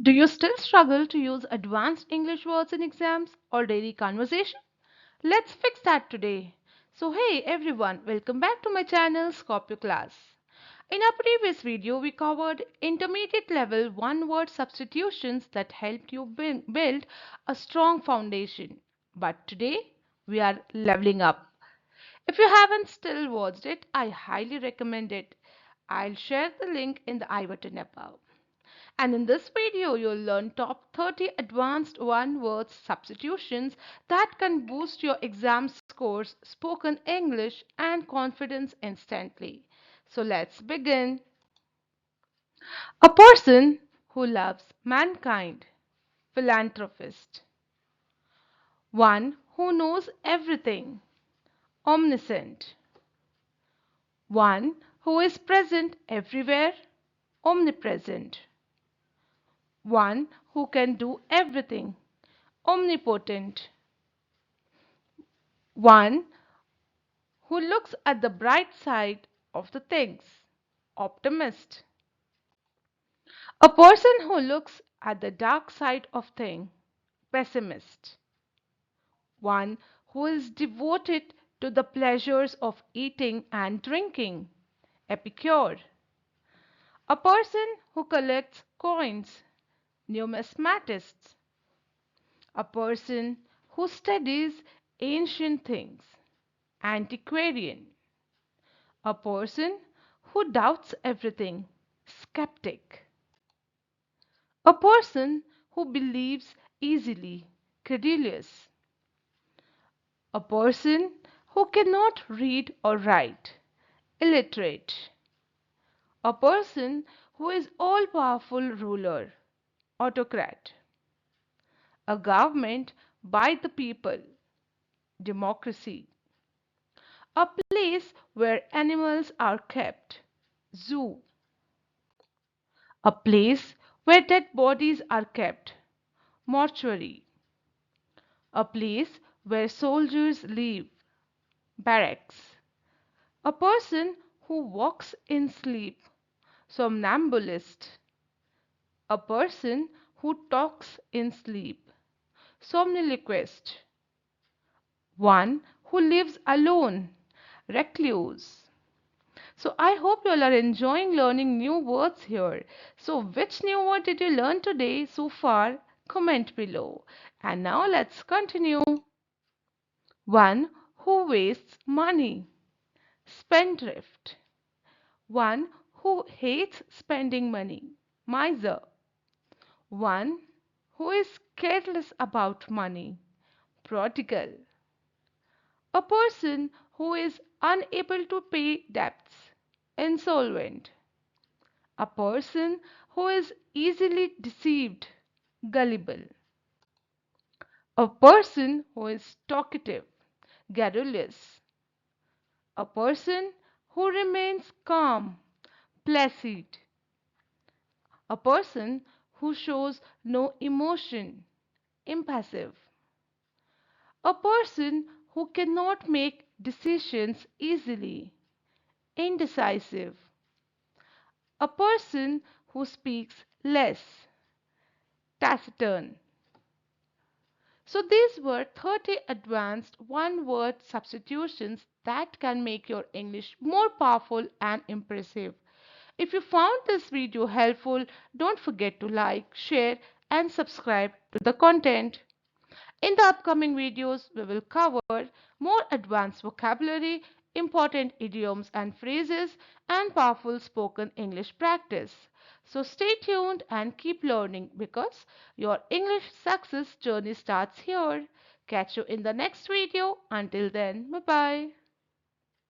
Do you still struggle to use advanced English words in exams or daily conversation? Let's fix that today. So hey everyone, welcome back to my channel Scorpio Class. In our previous video, we covered intermediate level one-word substitutions that helped you build a strong foundation. But today, we are leveling up. If you haven't still watched it, I highly recommend it. I'll share the link in the I button above. And in this video, you'll learn top 30 advanced one-word substitutions that can boost your exam scores, spoken English, and confidence instantly. So let's begin. A person who loves mankind, philanthropist. One who knows everything, omniscient. One who is present everywhere, omnipresent. One who can do everything, omnipotent. One who looks at the bright side of the things, optimist. A person who looks at the dark side of things, pessimist. One who is devoted to the pleasures of eating and drinking, epicure. A person who collects coins, numismatists. A person who studies ancient things, antiquarian. A person who doubts everything, skeptic. A person who believes easily, credulous. A person who cannot read or write, illiterate. A person who is all-powerful ruler, autocrat. A government by the people, democracy. A place where animals are kept, zoo. A place where dead bodies are kept, mortuary. A place where soldiers live, barracks. A person who walks in sleep, somnambulist. A person who talks in sleep, somniloquist. One who lives alone, recluse. So I hope you all are enjoying learning new words here. So which new word did you learn today so far? Comment below. And now let's continue. One who wastes money, spendthrift. One who hates spending money, miser. One who is careless about money, prodigal. A person who is unable to pay debts, insolvent. A person who is easily deceived, gullible. A person who is talkative, garrulous. A person who remains calm, placid. A person who shows no emotion, impassive. A person who cannot make decisions easily, indecisive. A person who speaks less, taciturn. So these were 30 advanced one-word substitutions that can make your English more powerful and impressive. If you found this video helpful, don't forget to like, share and subscribe to the content. In the upcoming videos, we will cover more advanced vocabulary, important idioms and phrases, and powerful spoken English practice. So stay tuned and keep learning because your English success journey starts here. Catch you in the next video. Until then, bye bye.